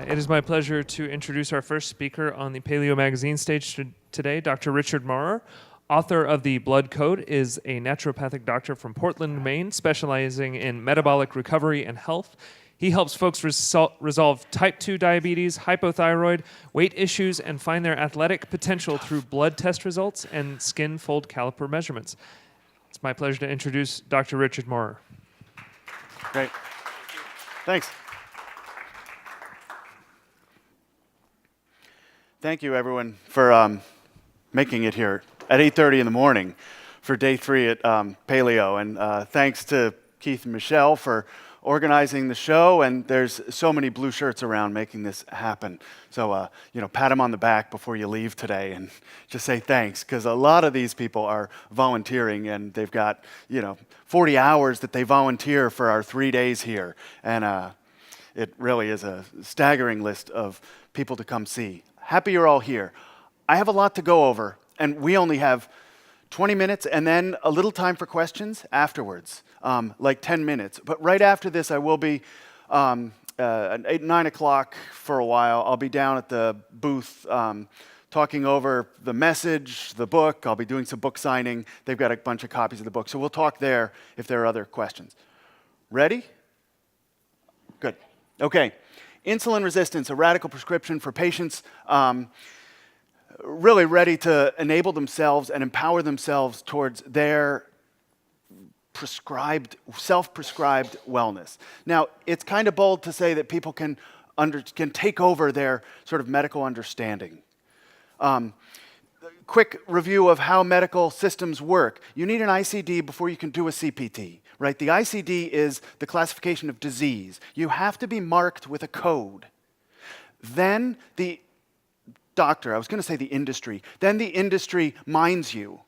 It is my pleasure to introduce our first speaker on the Paleo magazine stage today, Dr. Richard Maurer. Author of The Blood Code, is a naturopathic doctor from Portland, Maine, specializing in metabolic recovery and health. He helps folks resolve type 2 diabetes, hypothyroid, weight issues, and find their athletic potential through blood test results and skin fold caliper measurements. It's my pleasure to introduce Dr. Richard Maurer. Great. Thanks. Thank you, everyone, for making it here at 8:30 in the morning for day 3 at Paleo. And thanks to Keith and Michelle for organizing the show. And there's so many blue shirts around making this happen. So, pat them on the back before you leave today and just say thanks, because a lot of these people are volunteering, and they've got, 40 hours that they volunteer for our 3 days here. And it really is a staggering list of people to come see. Happy you're all here. I have a lot to go over, and we only have 20 minutes and then a little time for questions afterwards, like 10 minutes. But right after this, I will be at 9 o'clock for a while. I'll be down at the booth talking over the message, the book. I'll be doing some book signing. They've got a bunch of copies of the book. So we'll talk there if there are other questions. Ready? Good. Okay. Insulin resistance, a radical prescription for patients really ready to enable themselves and empower themselves towards their self-prescribed wellness. Now, it's kind of bold to say that people can take over their sort of medical understanding. Quick review of how medical systems work. You need an ICD before you can do a CPT, right? The ICD is the classification of disease. You have to be marked with a code. Then the doctor, I was going to say the industry, then the industry mines you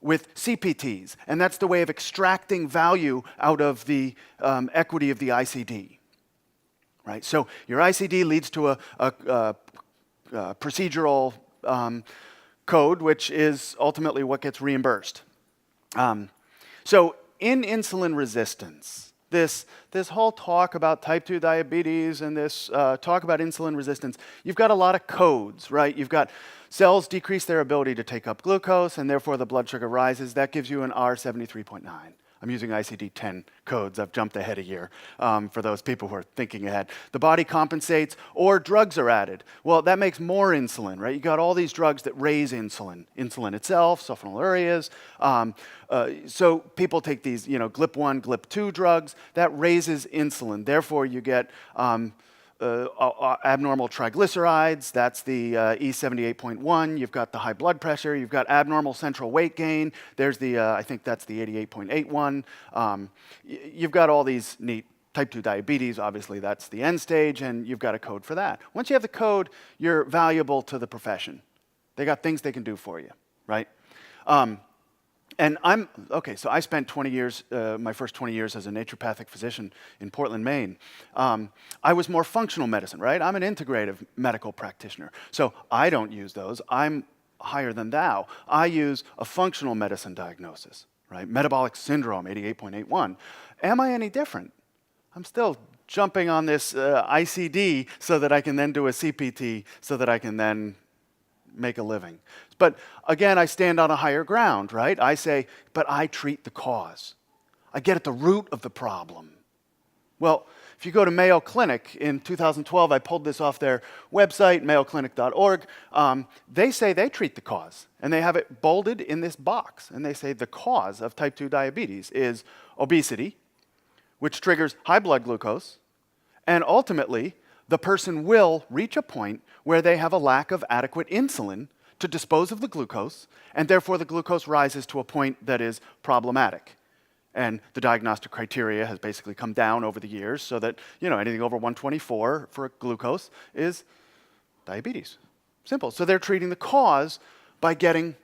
with CPTs, and that's the way of extracting value out of the equity of the ICD, right? So your ICD leads to a procedural code, which is ultimately what gets reimbursed. So in insulin resistance, this whole talk about type 2 diabetes and this talk about insulin resistance, you've got a lot of codes, right? You've got cells decrease their ability to take up glucose, and therefore the blood sugar rises. That gives you an R73.9. I'm using ICD-10 codes. I've jumped ahead a year for those people who are thinking ahead. The body compensates, or drugs are added. Well, that makes more insulin, right? You got all these drugs that raise insulin. Insulin itself, sulfonylureas. So people take these, GLP-1, GLP-2 drugs. That raises insulin. Therefore, you get abnormal triglycerides, that's the E78.1. You've got the high blood pressure. You've got abnormal central weight gain. There's the, I think that's the 88.81. You've got all these neat type 2 diabetes. Obviously, that's the end stage, and you've got a code for that. Once you have the code, you're valuable to the profession. They got things they can do for you, right? So I spent 20 years, my first 20 years as a naturopathic physician in Portland, Maine. I was more functional medicine, right? I'm an integrative medical practitioner. So I don't use those. I'm higher than thou. I use a functional medicine diagnosis, right? Metabolic syndrome, 88.81. Am I any different? I'm still jumping on this ICD so that I can then do a CPT so that I can then make a living. But again, I stand on a higher ground, right? I say, but I treat the cause. I get at the root of the problem. Well, if you go to Mayo Clinic in 2012, I pulled this off their website, mayoclinic.org. They say they treat the cause, and they have it bolded in this box. And they say the cause of type 2 diabetes is obesity, which triggers high blood glucose, and ultimately, the person will reach a point where they have a lack of adequate insulin to dispose of the glucose, and therefore the glucose rises to a point that is problematic. And the diagnostic criteria has basically come down over the years so that, anything over 124 for glucose is diabetes. Simple. So they're treating the cause by getting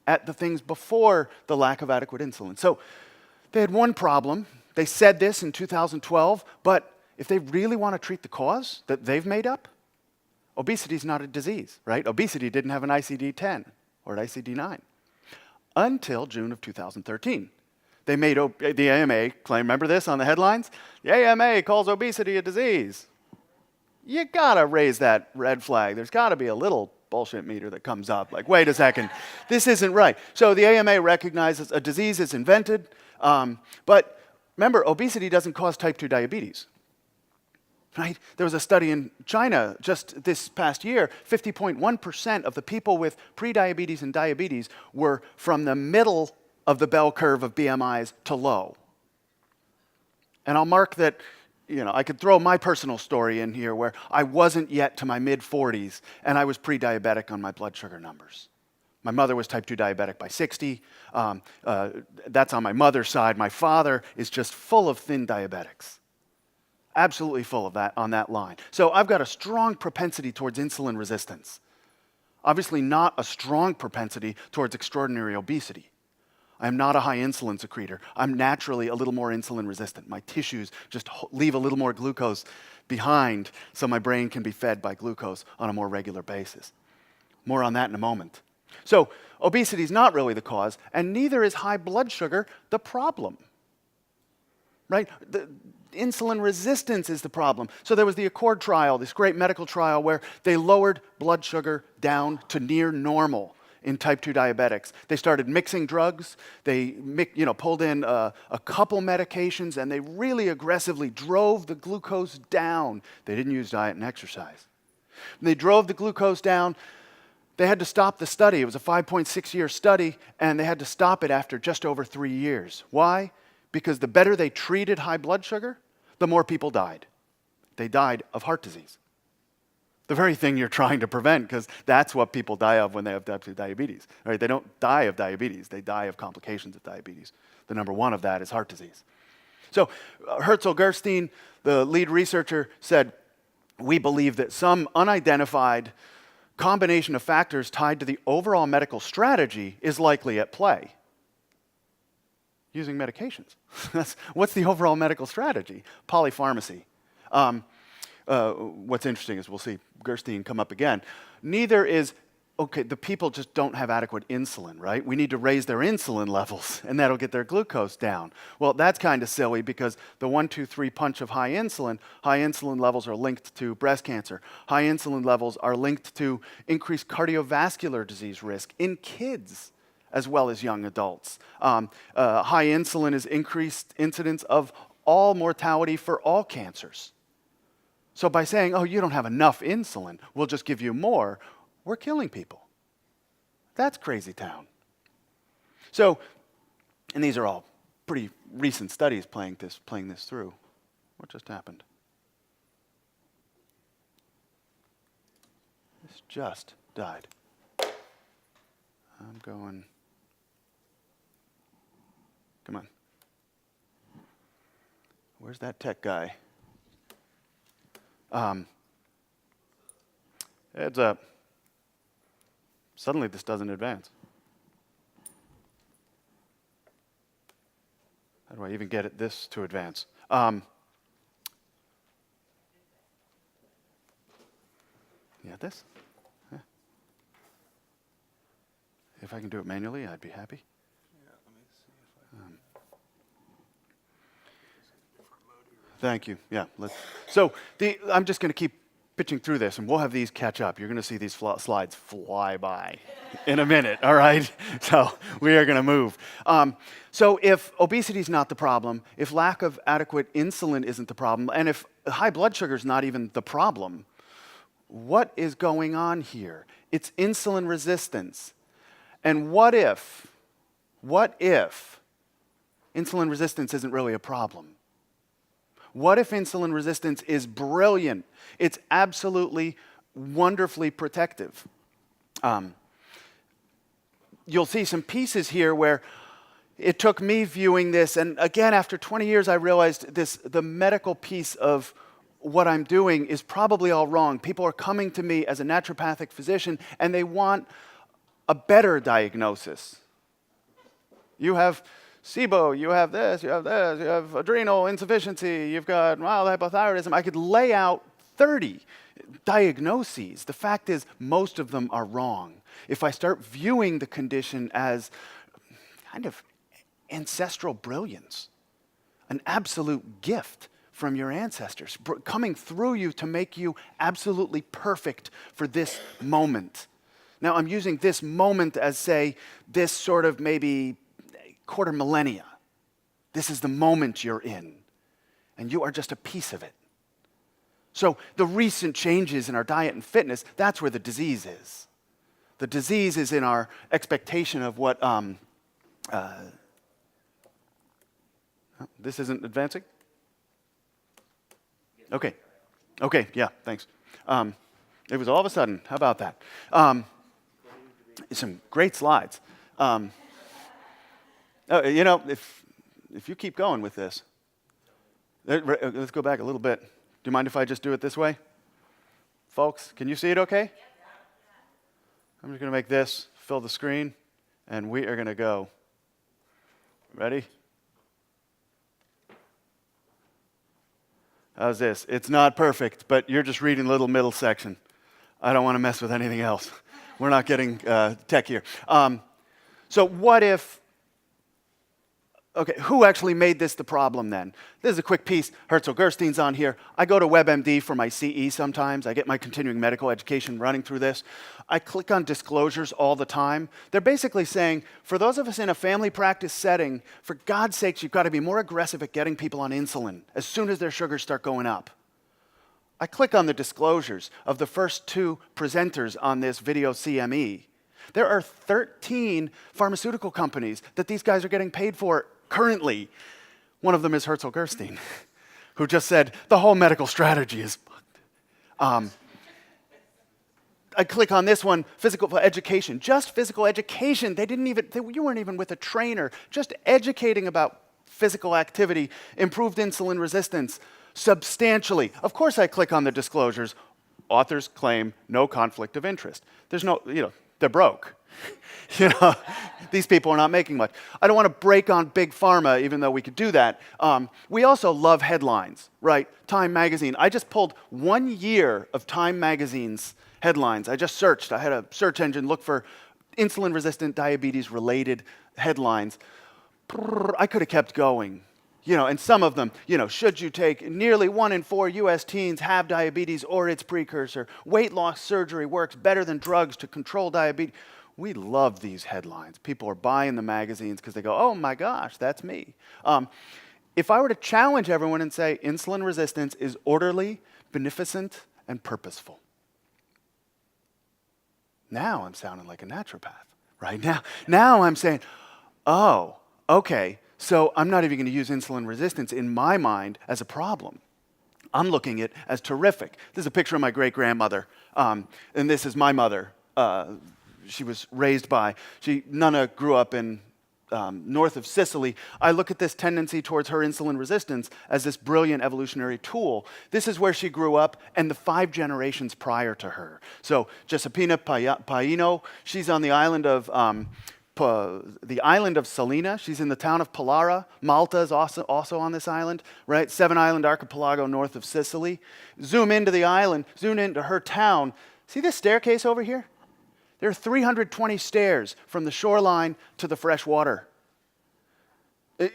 at the things before the lack of adequate insulin. So they had one problem. They said this in 2012, but if they really want to treat the cause that they've made up, obesity is not a disease, right? Obesity didn't have an ICD-10 or an ICD-9 until June of 2013. They made the AMA claim, remember this on the headlines? The AMA calls obesity a disease. you gotta raise that red flag. There's gotta be a little bullshit meter that comes up, like, wait a second, this isn't right. So the AMA recognizes a disease is invented, but remember, obesity doesn't cause type 2 diabetes. Right? There was a study in China just this past year, 50.1% of the people with prediabetes and diabetes were from the middle of the bell curve of BMIs to low. And I'll mark that, I could throw my personal story in here where I wasn't yet to my mid-40s and I was pre-diabetic on my blood sugar numbers. My mother was type 2 diabetic by 60. That's on my mother's side. My father is just full of thin diabetics. Absolutely full of that on that line. So I've got a strong propensity towards insulin resistance. Obviously not a strong propensity towards extraordinary obesity. I am not a high insulin secretor. I'm naturally a little more insulin resistant. My tissues just leave a little more glucose behind so my brain can be fed by glucose on a more regular basis. More on that in a moment. So obesity is not really the cause, and neither is high blood sugar the problem. Right? Insulin resistance is the problem. So there was the Accord trial, this great medical trial where they lowered blood sugar down to near normal in type 2 diabetics. They started mixing drugs. They pulled in a couple medications, and they really aggressively drove the glucose down. They didn't use diet and exercise. When they drove the glucose down, they had to stop the study. It was a 5.6-year study, and they had to stop it after just over 3 years. Why? Because the better they treated high blood sugar, the more people died. They died of heart disease. The very thing you're trying to prevent, because that's what people die of when they have type 2 diabetes. Right? They don't die of diabetes. They die of complications of diabetes. The number one of that is heart disease. So Herzl Gerstein, the lead researcher, said, we believe that some unidentified combination of factors tied to the overall medical strategy is likely at play. Using medications. What's the overall medical strategy? Polypharmacy. What's interesting is we'll see Gerstein come up again. Neither is, the people just don't have adequate insulin, right? We need to raise their insulin levels, and that'll get their glucose down. Well, that's kind of silly because the 1, 2, 3 punch of high insulin levels are linked to breast cancer. High insulin levels are linked to increased cardiovascular disease risk in kids, as well as young adults. High insulin is increased incidence of all mortality for all cancers. So by saying, you don't have enough insulin, we'll just give you more, we're killing people. That's crazy town. So, and these are all pretty recent studies playing this through. What just happened? This just died. I'm going... Come on. Where's that tech guy? Heads up. Suddenly this doesn't advance. How do I even get this to advance? Yeah, this? Yeah. If I can do it manually, I'd be happy. Thank you. Yeah. So I'm just going to keep pitching through this, and we'll have these catch up. You're going to see these slides fly by in a minute, all right? So we are going to move. So if obesity is not the problem, if lack of adequate insulin isn't the problem, and if high blood sugar is not even the problem, what is going on here? It's insulin resistance. And what if insulin resistance isn't really a problem? What if insulin resistance is brilliant? It's absolutely wonderfully protective. You'll see some pieces here where it took me viewing this, and again, after 20 years, I realized the medical piece of what I'm doing is probably all wrong. People are coming to me as a naturopathic physician, and they want a better diagnosis. You have SIBO, you have this, you have adrenal insufficiency, you've got mild hypothyroidism. I could lay out 30 diagnoses. The fact is, most of them are wrong. If I start viewing the condition as kind of ancestral brilliance, an absolute gift from your ancestors, coming through you to make you absolutely perfect for this moment. Now, I'm using this moment as, say, this sort of maybe quarter millennia. This is the moment you're in, and you are just a piece of it. So the recent changes in our diet and fitness, that's where the disease is. The disease is in our expectation of what, this isn't advancing? Okay, yeah, thanks. It was all of a sudden, how about that? Some great slides. If you keep going with this, let's go back a little bit. Do you mind if I just do it this way? Folks, can you see it okay? I'm just going to make this fill the screen, and we are going to go. Ready? How's this? It's not perfect, but you're just reading the little middle section. I don't want to mess with anything else. We're not getting tech here. So what if, okay, who actually made this the problem then? This is a quick piece. Herzl-Gerstein's on here. I go to WebMD for my CE sometimes. I get my continuing medical education running through this. I click on disclosures all the time. They're basically saying, for those of us in a family practice setting, for God's sakes, you've got to be more aggressive at getting people on insulin as soon as their sugars start going up. I click on the disclosures of the first two presenters on this video CME. There are 13 pharmaceutical companies that these guys are getting paid for currently. One of them is Herzl-Gerstein, who just said, the whole medical strategy is fucked. I click on this one, physical education. Just physical education. You weren't even with a trainer. Just educating about physical activity, improved insulin resistance, substantially. Of course I click on the disclosures. Authors claim no conflict of interest. There's no, they're broke. These people are not making much. I don't want to break on big pharma, even though we could do that. We also love headlines, right? Time magazine. I just pulled 1 year of Time magazine's headlines. I just searched. I had a search engine look for insulin-resistant diabetes-related headlines. I could have kept going. And some of them, should you take nearly 1 in 4 U.S. teens have diabetes or its precursor? Weight loss surgery works better than drugs to control diabetes. We love these headlines. People are buying the magazines because they go, oh my gosh, that's me. If I were to challenge everyone and say insulin resistance is orderly, beneficent, and purposeful. Now I'm sounding like a naturopath, right? Now I'm saying, oh, okay, so I'm not even going to use insulin resistance in my mind as a problem. I'm looking at it as terrific. This is a picture of my great-grandmother, and this is my mother. She was raised by, Nana grew up in north of Sicily. I look at this tendency towards her insulin resistance as this brilliant evolutionary tool. This is where she grew up and the 5 generations prior to her. So Giuseppina Paino, she's on the island of Salina. She's in the town of Palara. Malta is also on this island, right? 7-island archipelago north of Sicily. Zoom into the island, zoom into her town. See this staircase over here? There are 320 stairs from the shoreline to the fresh water.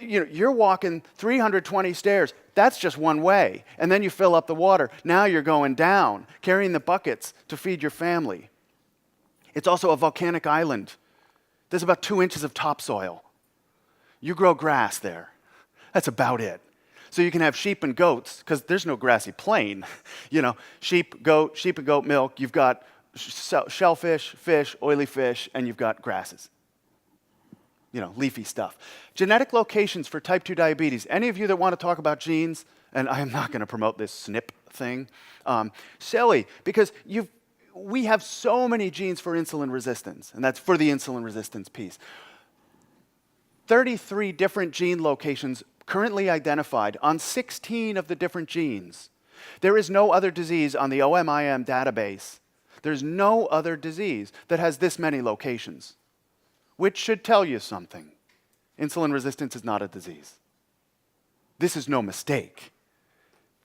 You're walking 320 stairs. That's just one way. And then you fill up the water. Now you're going down, carrying the buckets to feed your family. It's also a volcanic island. There's about 2 inches of topsoil. You grow grass there. That's about it. So you can have sheep and goats, because there's no grassy plain. Sheep and goat milk. You've got shellfish, fish, oily fish, and you've got grasses. Leafy stuff. Genetic locations for type 2 diabetes. Any of you that want to talk about genes, and I am not going to promote this SNP thing, silly, because we have so many genes for insulin resistance, and that's for the insulin resistance piece. 33 different gene locations currently identified on 16 of the different genes. There is no other disease on the OMIM database. There's no other disease that has this many locations, which should tell you something. Insulin resistance is not a disease. This is no mistake.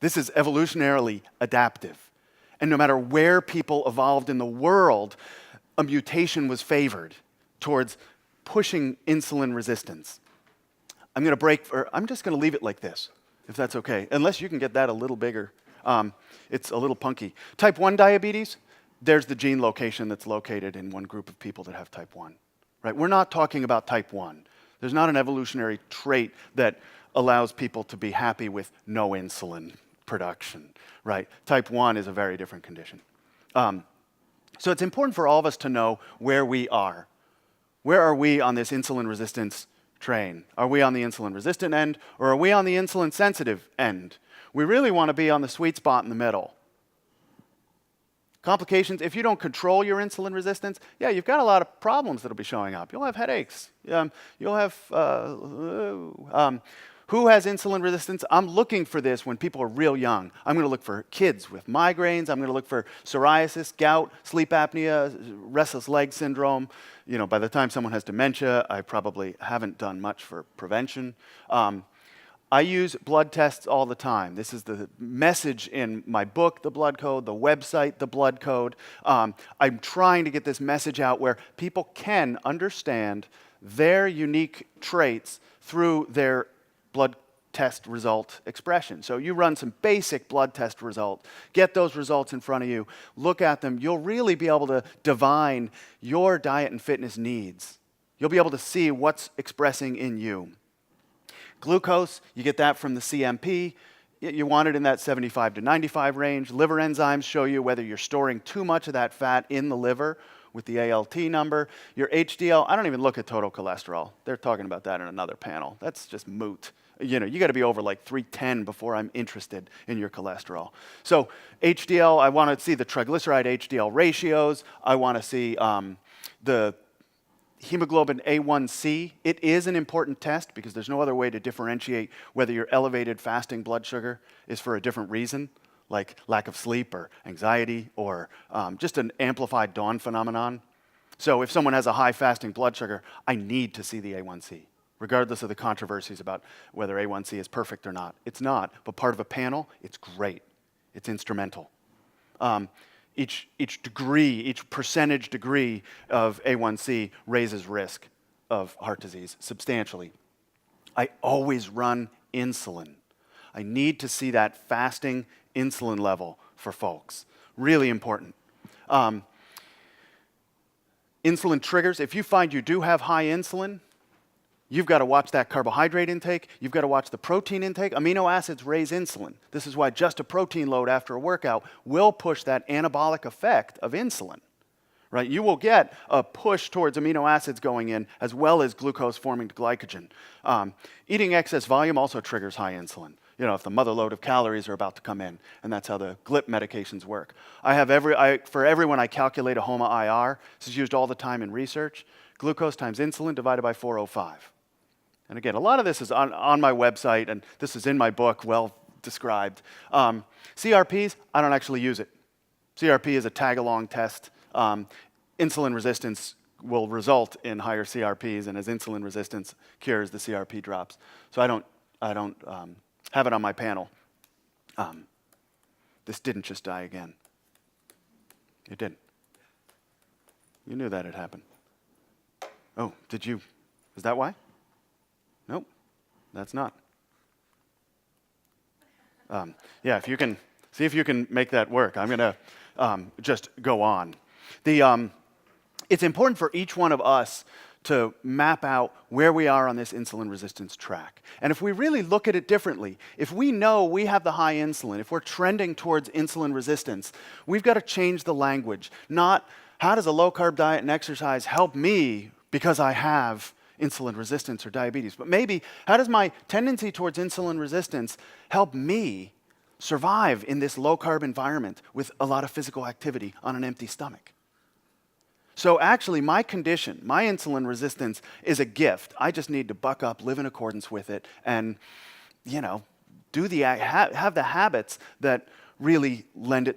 This is evolutionarily adaptive. And no matter where people evolved in the world, a mutation was favored towards pushing insulin resistance. I'm just going to leave it like this. if that's okay. Unless you can get that a little bigger. It's a little punky. Type 1 diabetes, there's the gene location that's located in one group of people that have type 1. Right? We're not talking about type 1. There's not an evolutionary trait that allows people to be happy with no insulin production. Right? Type 1 is a very different condition. So it's important for all of us to know where we are. Where are we on this insulin resistance train? Are we on the insulin resistant end, or are we on the insulin sensitive end? We really want to be on the sweet spot in the middle. Complications, if you don't control your insulin resistance, yeah, you've got a lot of problems that'll be showing up. You'll have headaches. You'll have, who has insulin resistance? I'm looking for this when people are real young. I'm going to look for kids with migraines. I'm going to look for psoriasis, gout, sleep apnea, restless leg syndrome. You know, by the time someone has dementia, I probably haven't done much for prevention. I use blood tests all the time. This is the message in my book, The Blood Code, the website, The Blood Code. I'm trying to get this message out where people can understand their unique traits through their blood test result expression. So you run some basic blood test result, get those results in front of you, look at them. You'll really be able to divine your diet and fitness needs. You'll be able to see what's expressing in you. Glucose, you get that from the CMP. You want it in that 75 to 95 range. Liver enzymes show you whether you're storing too much of that fat in the liver with the ALT number. Your HDL, I don't even look at total cholesterol. They're talking about that in another panel. That's just moot. You know, you got to be over like 310 before I'm interested in your cholesterol. So HDL, I want to see the triglyceride HDL ratios. I want to see the hemoglobin A1C. It is an important test because there's no other way to differentiate whether your elevated fasting blood sugar is for a different reason, like lack of sleep or anxiety or just an amplified dawn phenomenon. So if someone has a high fasting blood sugar, I need to see the A1C, regardless of the controversies about whether A1C is perfect or not. It's not, but part of a panel, it's great. It's instrumental. Each percentage degree of A1C raises risk of heart disease substantially. I always run insulin. I need to see that fasting insulin level for folks. Really important. Insulin triggers, if you find you do have high insulin, you've got to watch that carbohydrate intake. You've got to watch the protein intake. Amino acids raise insulin. This is why just a protein load after a workout will push that anabolic effect of insulin. Right? You will get a push towards amino acids going in as well as glucose forming to glycogen. Eating excess volume also triggers high insulin. You know, if the mother load of calories are about to come in, and that's how the GLP medications work. For everyone, I calculate a HOMA IR. This is used all the time in research. Glucose times insulin divided by 405. And again, a lot of this is on my website, and this is in my book, well described. CRPs, I don't actually use it. CRP is a tag-along test. Insulin resistance will result in higher CRPs, and as insulin resistance cures, the CRP drops. So I don't have it on my panel. This didn't just die again. It didn't. You knew that had happened. Oh, did you? Is that why? Nope, that's not. Yeah, if you can, see if you can make that work. I'm going to just go on. It's important for each one of us to map out where we are on this insulin resistance track. And if we really look at it differently, if we know we have the high insulin, if we're trending towards insulin resistance, we've got to change the language. Not, how does a low-carb diet and exercise help me because I have insulin resistance or diabetes? But maybe, how does my tendency towards insulin resistance help me survive in this low-carb environment with a lot of physical activity on an empty stomach? So actually, my condition, my insulin resistance, is a gift. I just need to buck up, live in accordance with it, and, you know, have the habits that really lend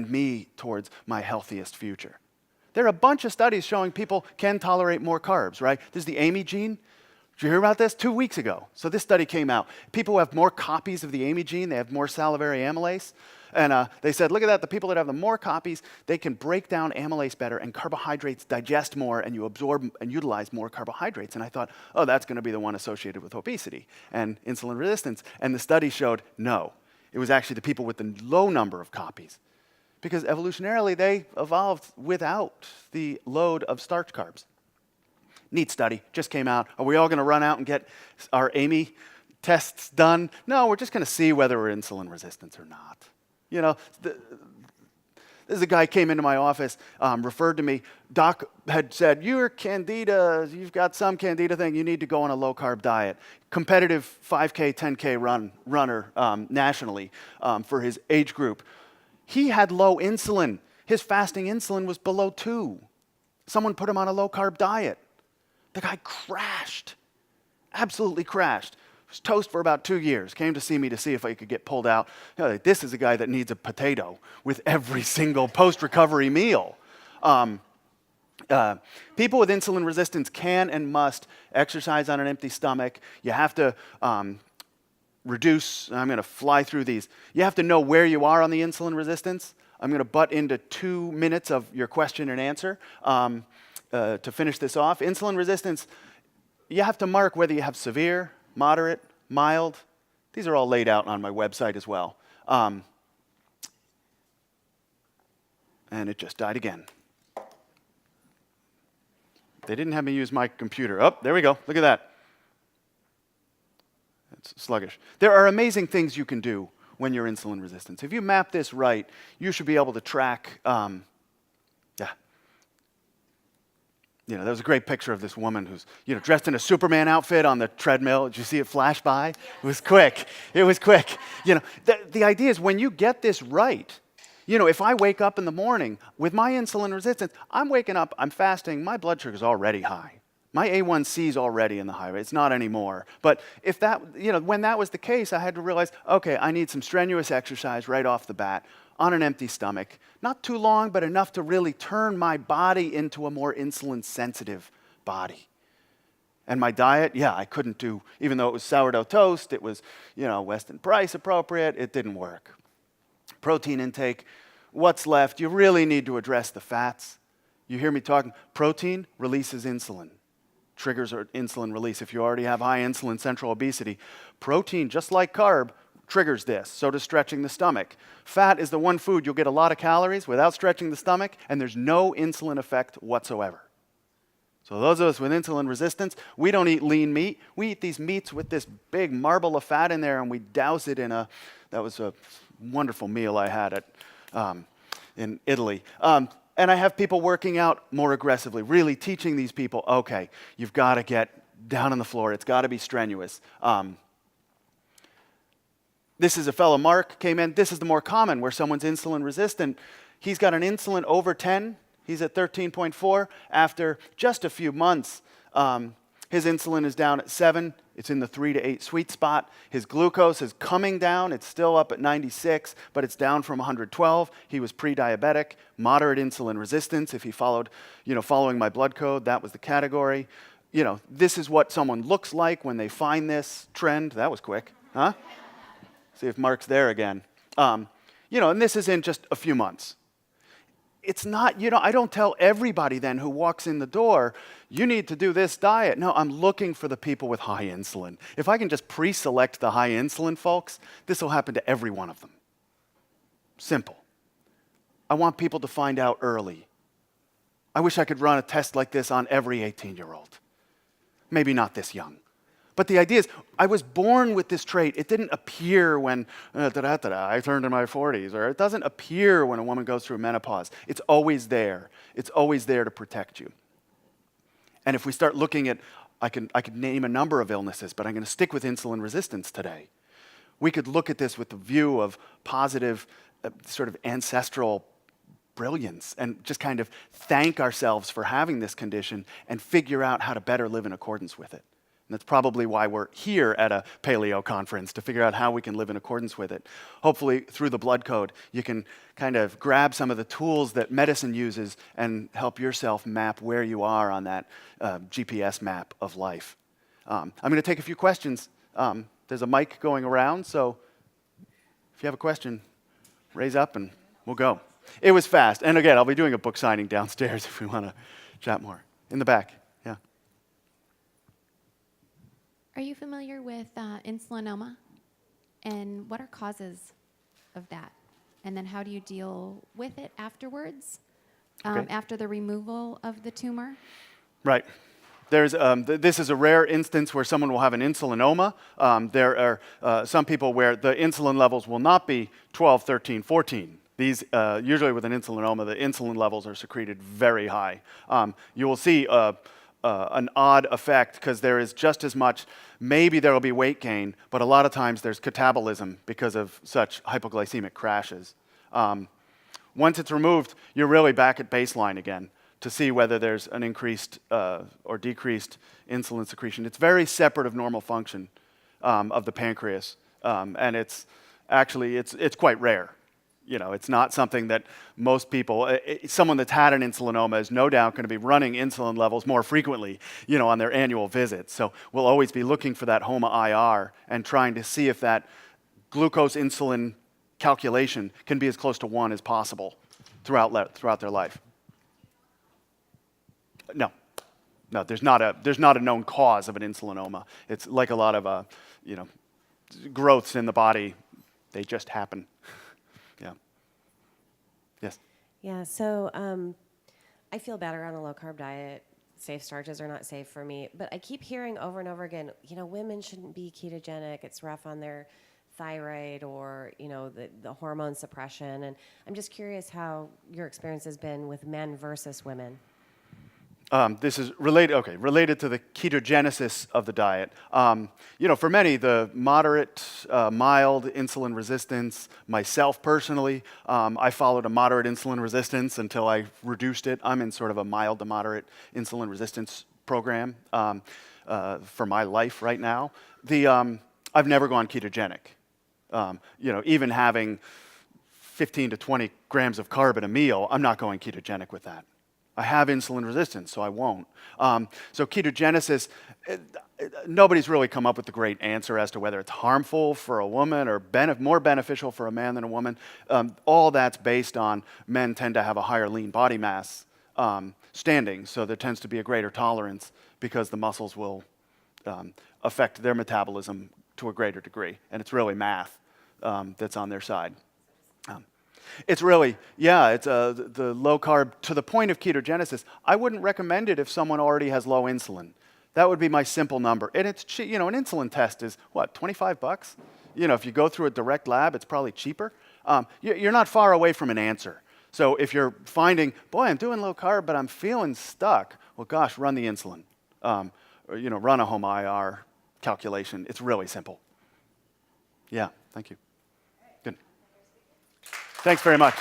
me towards my healthiest future. There are a bunch of studies showing people can tolerate more carbs, right? There's the AMY gene. Did you hear about this? 2 weeks ago. So this study came out. People who have more copies of the AMY gene, they have more salivary amylase. And they said, look at that, the people that have the more copies, they can break down amylase better and carbohydrates digest more and you absorb and utilize more carbohydrates. And I thought, oh, that's going to be the one associated with obesity and insulin resistance. And the study showed no. It was actually the people with the low number of copies. Because evolutionarily, they evolved without the load of starch carbs. Neat study, just came out. Are we all going to run out and get our AMY tests done? No, we're just going to see whether we're insulin resistant or not. You know, this is a guy came into my office, referred to me. Doc had said, you're candida, you've got some candida thing, you need to go on a low-carb diet. Competitive 5K, 10K runner nationally for his age group. He had low insulin. His fasting insulin was below 2. Someone put him on a low-carb diet. The guy crashed, absolutely crashed. Was toast for about 2 years, came to see me to see if I could get pulled out. You know, this is a guy that needs a potato with every single post-recovery meal. People with insulin resistance can and must exercise on an empty stomach. You have to reduce, I'm going to fly through these. You have to know where you are on the insulin resistance. I'm going to butt into 2 minutes of your question and answer. To finish this off, insulin resistance, you have to mark whether you have severe, moderate, mild. These are all laid out on my website as well. And it just died again. They didn't have me use my computer. Oh, there we go. Look at that. It's sluggish. There are amazing things you can do when you're insulin resistant. If you map this right, you should be able to track, You know, there was a great picture of this woman who's, you know, dressed in a Superman outfit on the treadmill. Did you see it flash by? It was quick. It was quick. You know, the idea is when you get this right, you know, if I wake up in the morning with my insulin resistance, I'm waking up, I'm fasting, my blood sugar's already high. My A1C is already in the high rate. It's not anymore. But if that, you know, when that was the case, I had to realize, okay, I need some strenuous exercise right off the bat on an empty stomach. Not too long, but enough to really turn my body into a more insulin-sensitive body. And my diet, yeah, I couldn't do, even though it was sourdough toast, it was, you know, Weston Price appropriate, it didn't work. Protein intake, what's left? You really need to address the fats. You hear me talking, protein releases insulin. Triggers are insulin release. If you already have high insulin central obesity, protein, just like carb, triggers this. So does stretching the stomach. Fat is the one food you'll get a lot of calories without stretching the stomach, and there's no insulin effect whatsoever. So those of us with insulin resistance, we don't eat lean meat. We eat these meats with this big marble of fat in there, and we douse it in that was a wonderful meal I had in Italy. And I have people working out more aggressively, really teaching these people, okay, you've got to get down on the floor. It's got to be strenuous. This is a fellow, Marc, came in. This is the more common, where someone's insulin resistant. He's got an insulin over 10. He's at 13.4. After just a few months, his insulin is down at 7. It's in the 3 to 8 sweet spot. His glucose is coming down. It's still up at 96, but it's down from 112. He was pre-diabetic, moderate insulin resistance. If he followed, you know, following my blood code, that was the category. You know, this is what someone looks like when they find this trend. That was quick, huh? See if Marc's there again. You know, and this is in just a few months. It's not, you know, I don't tell everybody then who walks in the door, you need to do this diet. No, I'm looking for the people with high insulin. If I can just pre-select the high insulin folks, this will happen to every one of them. Simple. I want people to find out early. I wish I could run a test like this on every 18-year-old. Maybe not this young. But the idea is, I was born with this trait. It didn't appear when I turned in my 40s, or it doesn't appear when a woman goes through menopause. It's always there. It's always there to protect you. And if we start looking at, I could name a number of illnesses, but I'm going to stick with insulin resistance today. We could look at this with the view of positive, sort of ancestral brilliance, and just kind of thank ourselves for having this condition and figure out how to better live in accordance with it. And that's probably why we're here at a Paleo conference, to figure out how we can live in accordance with it. Hopefully, through the blood code, you can kind of grab some of the tools that medicine uses and help yourself map where you are on that GPS map of life. I'm going to take a few questions. There's a mic going around, so if you have a question, raise up and we'll go. It was fast. And again, I'll be doing a book signing downstairs if we want to chat more. In the back, yeah. Are you familiar with insulinoma? And what are causes of that? And then how do you deal with it afterwards, after the removal of the tumor? Right. There's, this is a rare instance where someone will have an insulinoma. There are some people where the insulin levels will not be 12, 13, 14. These, usually with an insulinoma, the insulin levels are secreted very high. You will see an odd effect because there is just as much, maybe there will be weight gain, but a lot of times there's catabolism because of such hypoglycemic crashes. Once it's removed, you're really back at baseline again to see whether there's an increased or decreased insulin secretion. It's very separate of normal function of the pancreas, and it's actually, it's quite rare. You know, it's not something that most people, someone that's had an insulinoma is no doubt going to be running insulin levels more frequently, you know, on their annual visits. So we'll always be looking for that HOMA-IR and trying to see if that glucose insulin calculation can be as close to 1 as possible throughout their life. No, there's not a known cause of an insulinoma. It's like a lot of, you know, growths in the body. They just happen. Yeah. Yes. Yeah, so I feel better on a low-carb diet. Safe starches are not safe for me. But I keep hearing over and over again, you know, women shouldn't be ketogenic. It's rough on their thyroid or, you know, the hormone suppression. And I'm just curious how your experience has been with men versus women. This is related to the ketogenesis of the diet. You know, for many, the moderate, mild insulin resistance, myself personally, I followed a moderate insulin resistance until I reduced it. I'm in sort of a mild to moderate insulin resistance program for my life right now. I've never gone ketogenic. You know, even having 15 to 20 grams of carb in a meal, I'm not going ketogenic with that. I have insulin resistance, so I won't. So ketogenesis, nobody's really come up with the great answer as to whether it's harmful for a woman or more beneficial for a man than a woman. All that's based on men tend to have a higher lean body mass standing, so there tends to be a greater tolerance because the muscles will affect their metabolism to a greater degree, and it's really math that's on their side. It's really, yeah, it's the low carb to the point of ketogenesis. I wouldn't recommend it if someone already has low insulin. That would be my simple number. And it's cheap, you know, an insulin test is what, $25? You know, if you go through a direct lab, it's probably cheaper. You're not far away from an answer. So if you're finding, boy, I'm doing low carb, but I'm feeling stuck, well, gosh, run the insulin. Or, you know, run a HOMA-IR calculation. It's really simple. Yeah, thank you. Good. Thanks very much.